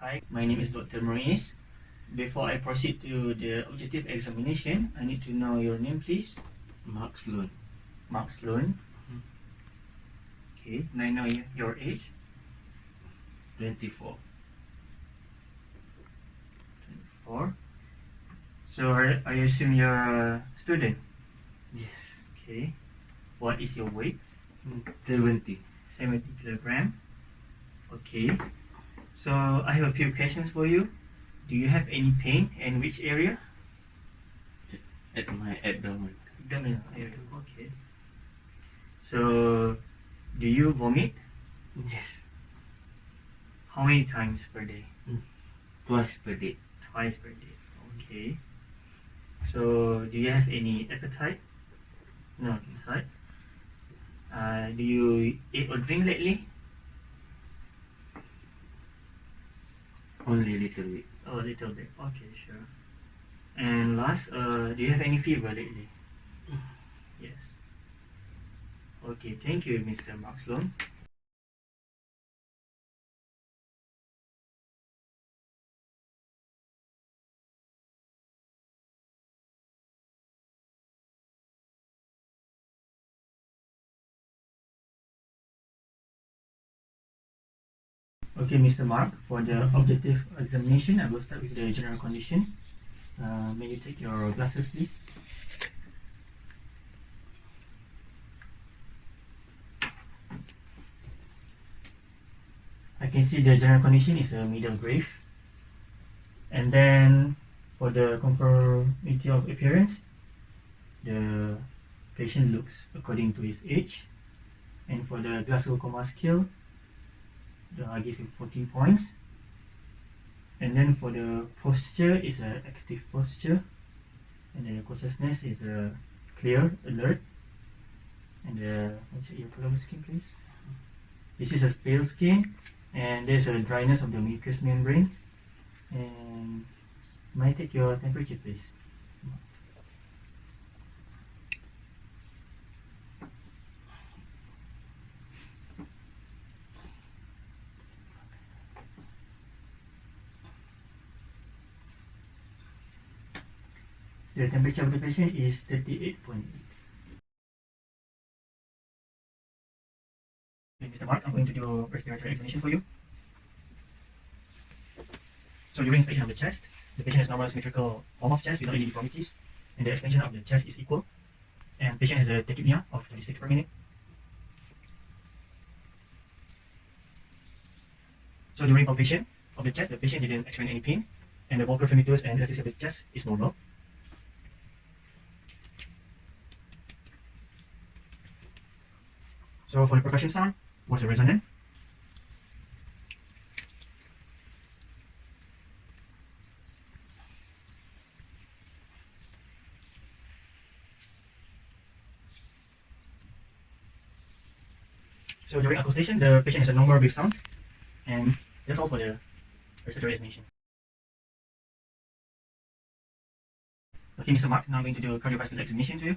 Hi, my name is Dr. Maurice. Before I proceed to the objective examination, I need to know your name, please. Mark Sloan. Mark Sloan. Okay, may I know your age? 24. 24. So, I assume you're a student? Yes. Okay. What is your weight? 70. 70 kilogram. Okay. So, I have a few questions for you. Do you have any pain and which area? At my abdomen. Abdominal area. Okay. So, do you vomit? Yes. How many times per day? Twice per day. Twice per day. Okay. So, do you have any appetite? No appetite. Do you eat or drink lately? Only a little bit. Oh, a little bit. Okay, sure. And last, do you have any fever lately? Yes. Okay, thank you, Mr. Mark Sloan. Okay, Mr. Mark, for the objective examination, I will start with the general condition. May you take your glasses, please? I can see the general condition is a middle grave. And then for the conformity of appearance, the patient looks according to his age. And for the Glasgow Coma scale, I give him 14 points. And then for the posture is an active posture, and the consciousness is a clear, alert. And check your color of skin, please. This is a pale skin, and there's a dryness of the mucous membrane. And may I take your temperature, please? The temperature of the patient is 38.8. Okay, Mr. Mark, I'm going to do respiratory examination for you. So during expansion of the chest, the patient has normal symmetrical form of chest without any deformities, and the expansion of the chest is equal. And the patient has a tachypnea of 26 per minute. So during palpation of the chest, the patient didn't experience any pain, and the vocal fremitus and elasticity of the chest is normal. So for the percussion sound, was a resonant. So during auscultation, the patient has a normal breath sound, and that's all for the respiratory examination. Okay, Mr. Mark, now I'm going to do a cardiovascular examination to you.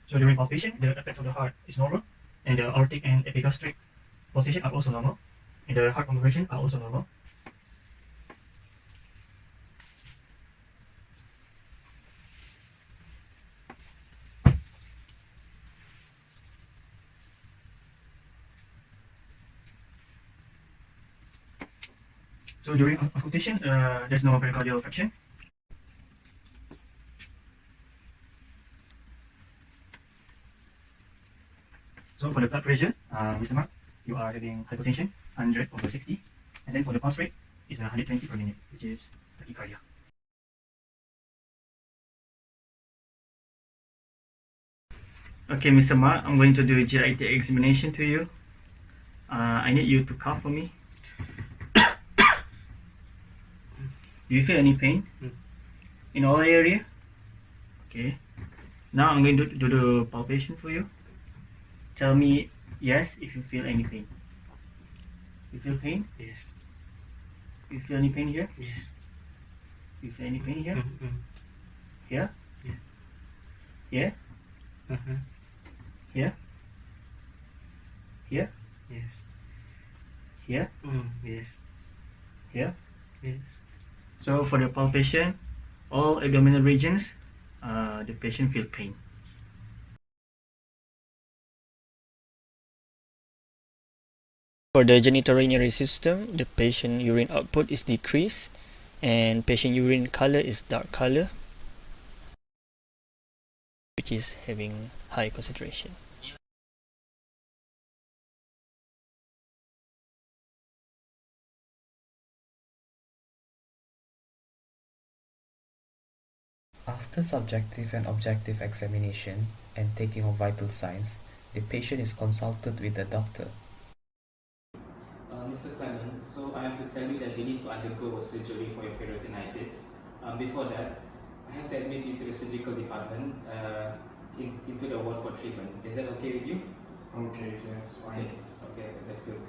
So during palpation, the effects of the heart is normal, and the aortic and epigastric pulsation are also normal, and the heart configuration are also normal. So during auscultation, there's no pericardial fraction. So for the blood pressure, Mr. Mark, you are having hypertension, 100/60, and then for the pulse rate, it's 120 per minute, which is tachycardia. Okay, Mr. Mark, I'm going to do a GIT examination to you. I need you to cough for me. Do you feel any pain in all area? Okay. Now I'm going to do the palpation for you. Tell me yes if you feel any pain. You feel pain? Yes. You feel any pain here? Yes. You feel any pain here? Here? Yeah. Here? Here? here, Yes. here, Yes. here. Yes. So for the palpation, all abdominal regions, the patient feel pain. For the genitourinary system, the patient urine output is decreased and patient urine color is dark color, which is having high concentration. After subjective and objective examination and taking of vital signs, the patient is consulted with the doctor. Mr. Clement, so I have to tell you that you need to undergo a surgery for your peritonitis. Before that, I have to admit you to the surgical department into the ward for treatment. Is that okay with you? Okay, so that's fine. Okay, that's good.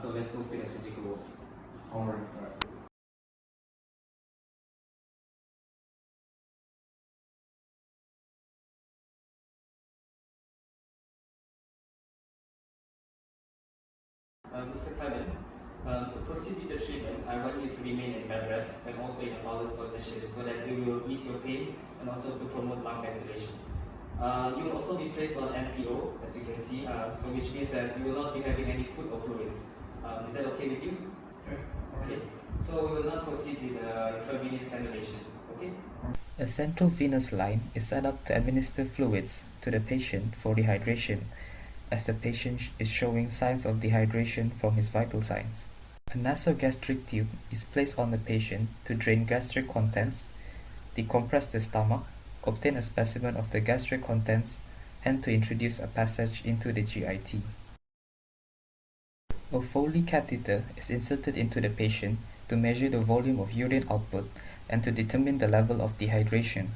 So let's move to the surgical ward. Alright. Mr. Clement, to proceed with the treatment, I want you to remain in bed rest and also in a Fowler's position so that it will ease your pain and also to promote lung ventilation. You will also be placed on NPO, as you can see, so which means that you will not be having any food or fluids. Is that okay with you? Okay. So we will not proceed with intravenous cannulation. Okay. A central venous line is set up to administer fluids to the patient for dehydration, as the patient is showing signs of dehydration from his vital signs. A nasogastric tube is placed on the patient to drain gastric contents, decompress the stomach, obtain a specimen of the gastric contents, and to introduce a passage into the GIT. A Foley catheter is inserted into the patient to measure the volume of urine output and to determine the level of dehydration.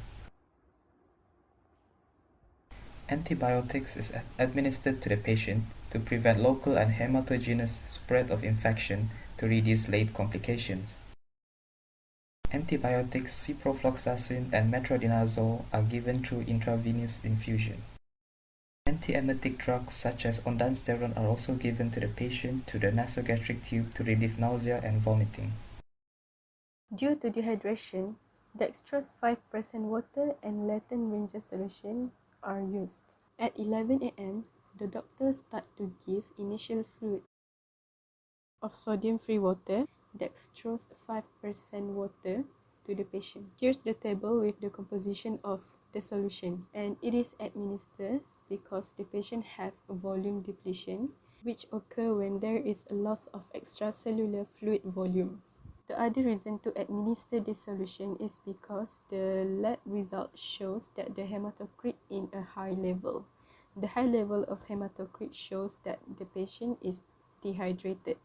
Antibiotics is administered to the patient to prevent local and hematogenous spread of infection to reduce late complications. Antibiotics ciprofloxacin and metronidazole are given through intravenous infusion. Antiemetic drugs such as ondansetron are also given to the patient through the nasogastric tube to relieve nausea and vomiting. Due to dehydration, dextrose 5% water and Latin Ranger solution are used. At 11 a.m., the doctor starts to give initial fluid of sodium-free water, dextrose 5% water, to the patient. Here's the table with the composition of the solution, and it is administered because the patient have a volume depletion, which occur when there is a loss of extracellular fluid volume. The other reason to administer this solution is because the lab result shows that the hematocrit in a high level. The high level of hematocrit shows that the patient is dehydrated.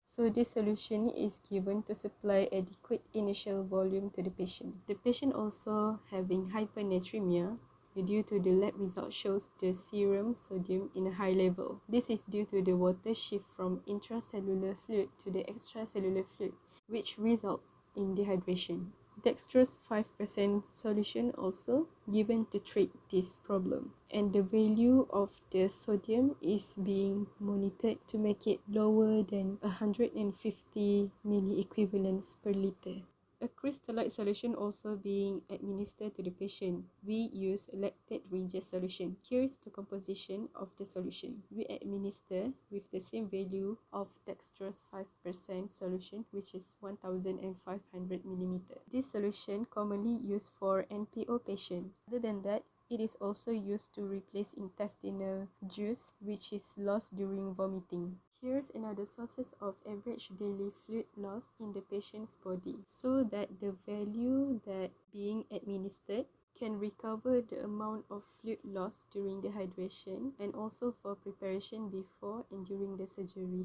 So this solution is given to supply adequate initial volume to the patient. The patient also having hypernatremia due to the lab result shows the serum sodium in a high level. This is due to the water shift from intracellular fluid to the extracellular fluid, which results in dehydration. Dextrose 5% solution also given to treat this problem, and the value of the sodium is being monitored to make it lower than 150 milliequivalents per liter. A crystalloid solution also being administered to the patient. We use lactate Ranger solution. Here is the composition of the solution. We administer with the same value of dextrose 5% solution, which is 1500 millimeter. This solution commonly used for NPO patient. Other than that, it is also used to replace intestinal juice, which is lost during vomiting. Here's another sources of average daily fluid loss in the patient's body, so that the value that being administered can recover the amount of fluid loss during the hydration and also for preparation before and during the surgery.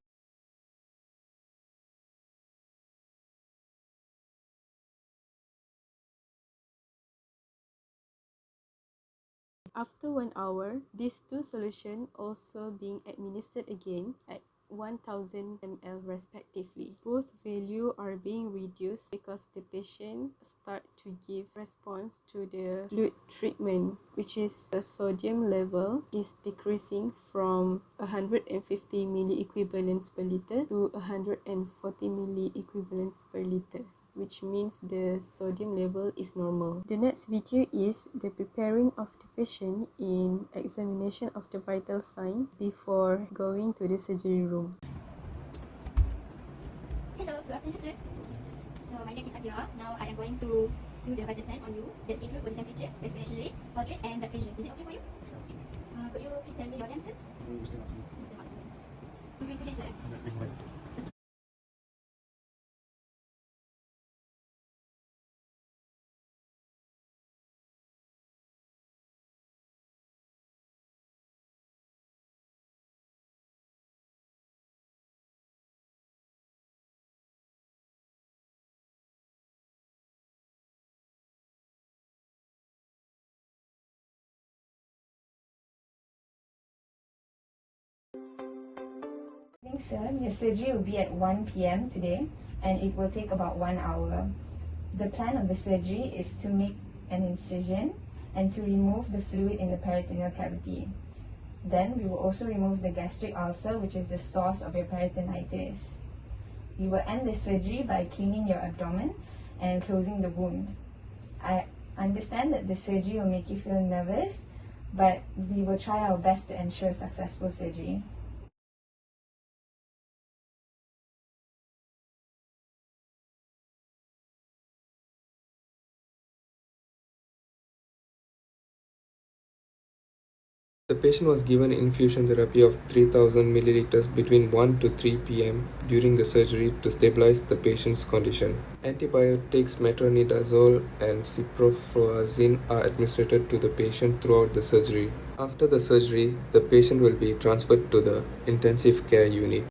After 1 hour, these two solutions also being administered again at 1000 ml respectively. Both value are being reduced because the patient start to give response to the fluid treatment, which is the sodium level is decreasing from 150 milliequivalents per liter to 140 milliequivalents per liter, which means the sodium level is normal. The next video is the preparing of the patient in examination of the vital sign before going to the surgery room. Hello, good afternoon, sir. So my name is Akira. Now I am going to do the vital sign on you. That's include body temperature, respiration rate, pulse rate, and blood pressure. Is it okay for you? Could you please tell me your name, sir? Mr. Maxwell. Who will do this, sir? Morning, sir. Your surgery will be at 1 p.m. today and it will take about 1 hour. The plan of the surgery is to make an incision and to remove the fluid in the peritoneal cavity. Then we will also remove the gastric ulcer, which is the source of your peritonitis. We will end the surgery by cleaning your abdomen and closing the wound. I understand that the surgery will make you feel nervous, but we will try our best to ensure successful surgery. The patient was given infusion therapy of 3000 milliliters between 1 to 3 p.m. during the surgery to stabilize the patient's condition. Antibiotics metronidazole and ciprofloxacin are administered to the patient throughout the surgery. After the surgery, the patient will be transferred to the intensive care unit.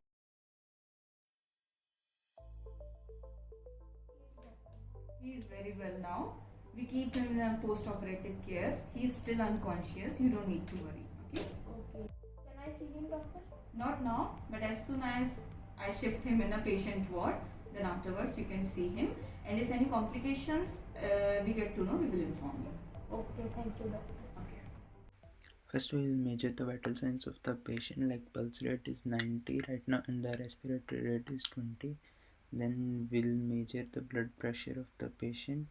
He is very well now. We keep him in a post-operative care. He is still unconscious. You don't need to worry. Okay? Okay. Can I see him, doctor? Not now, but as soon as I shift him in a patient ward, then afterwards you can see him. And if any complications we get to know, we will inform you. Okay, thank you, doctor. Okay. First, we will measure the vital signs of the patient, like pulse rate is 90 right now and the respiratory rate is 20. Then we'll measure the blood pressure of the patient.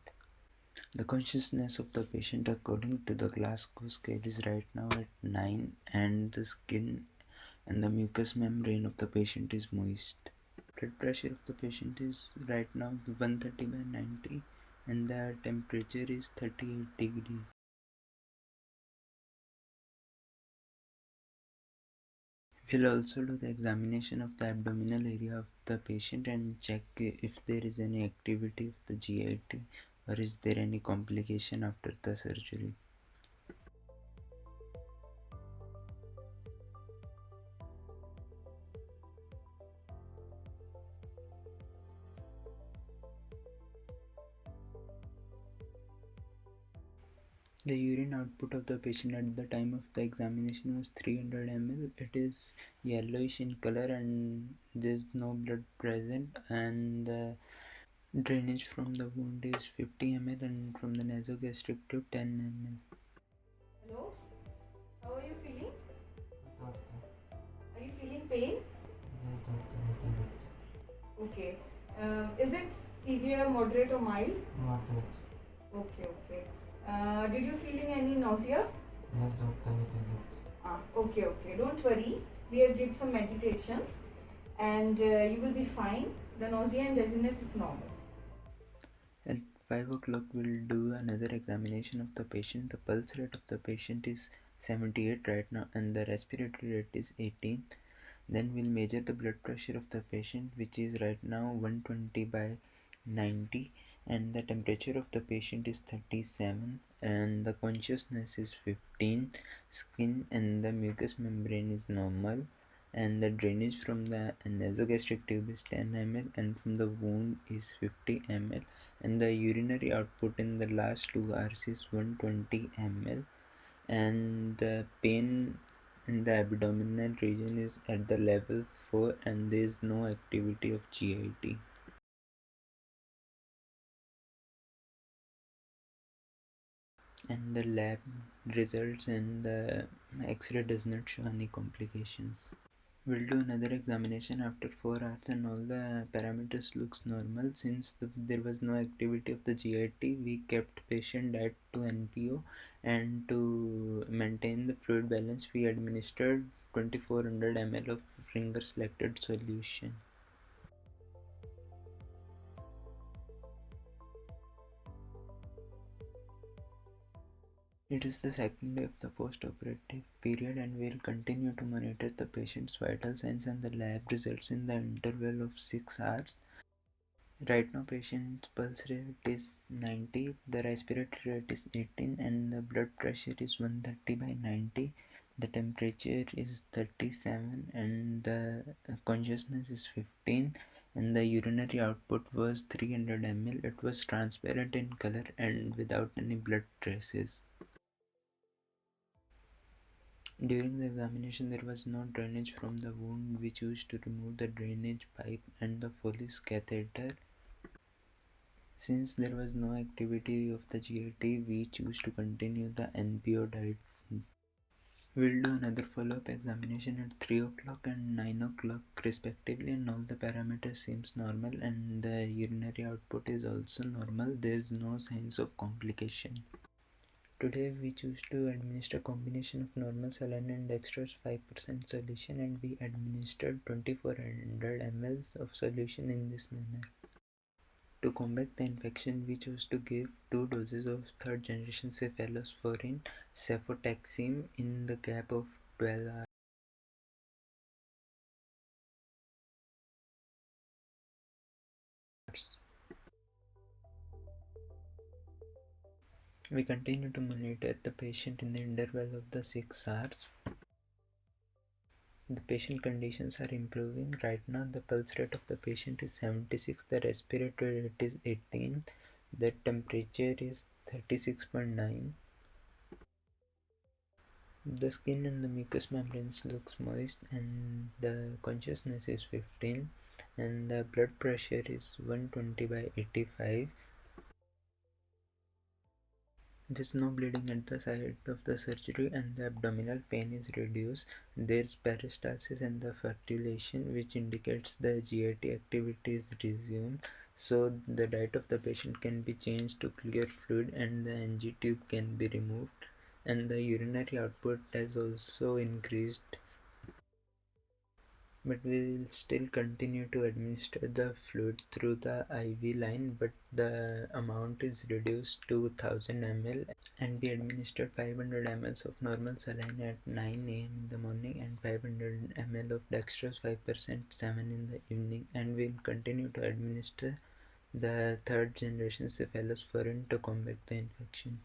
The consciousness of the patient according to the Glasgow scale is right now at 9, and the skin and the mucous membrane of the patient is moist. Blood pressure of the patient is right now 130 by 90 and the temperature is 38 degrees. We'll also do the examination of the abdominal area of the patient and check if there is any activity of the GIT or is there any complication after the surgery. The urine output of the patient at the time of the examination was 300 ml. It is yellowish in color and there is no blood present, and the drainage from the wound is 50 ml and from the nasogastric tube 10 ml. Hello? How are you feeling? Are you feeling pain? Okay. Is it severe, moderate or mild? Moderate. Okay. Did you feeling any nausea? Yes, doctor, little bit. Okay. Don't worry. We have did some meditations and you will be fine. The nausea and dizziness is normal. At 5 o'clock we'll do another examination of the patient. The pulse rate of the patient is 78 right now and the respiratory rate is 18. Then we'll measure the blood pressure of the patient, which is right now 120 by 90, and the temperature of the patient is 37 and the consciousness is 15. Skin and the mucous membrane is normal and the drainage from the nasogastric tube is 10 ml and from the wound is 50 ml, and the urinary output in the last 2 hours is 120 ml, and the pain in the abdominal region is at the level 4 and there is no activity of GIT. And the lab results and the X-ray does not show any complications. We'll do another examination after 4 hours and all the parameters looks normal. Since there was no activity of the GIT, we kept patient at 2 NPO, and to maintain the fluid balance we administered 2400 ml of Ringer selected solution. It is the second day of the post-operative period and we will continue to monitor the patient's vital signs and the lab results in the interval of 6 hours. Right now patient's pulse rate is 90, the respiratory rate is 18 and the blood pressure is 130/90. The temperature is 37 and the consciousness is 15 and the urinary output was 300 ml. It was transparent in color and without any blood traces. During the examination, there was no drainage from the wound. We chose to remove the drainage pipe and the Foley's catheter. Since there was no activity of the GIT, we choose to continue the NPO diet. We'll do another follow-up examination at 3 o'clock and 9 o'clock respectively, and all the parameters seems normal and the urinary output is also normal. There is no signs of complication. Today we choose to administer combination of normal saline and dextrose 5% solution, and we administered 2400 ml of solution in this manner. To combat the infection, we chose to give 2 doses of third generation cephalosporin cefotaxime in the gap of 12 hours. We continue to monitor the patient in the interval of the 6 hours. The patient conditions are improving. Right now the pulse rate of the patient is 76, the respiratory rate is 18, the temperature is 36.9. The skin and the mucous membranes looks moist and the consciousness is 15 and the blood pressure is 120/85. There's no bleeding at the site of the surgery and the abdominal pain is reduced. There's peristalsis and the fertilation which indicates the GIT activity is resumed. So the diet of the patient can be changed to clear fluid and the NG tube can be removed and the urinary output has also increased. But we will still continue to administer the fluid through the IV line, but the amount is reduced to 1000 ml and we administered 500 ml of normal saline at 9 a.m. in the morning and 500 ml of dextrose 5% 7 in the evening, and we will continue to administer the third generation cephalosporin to combat the infection.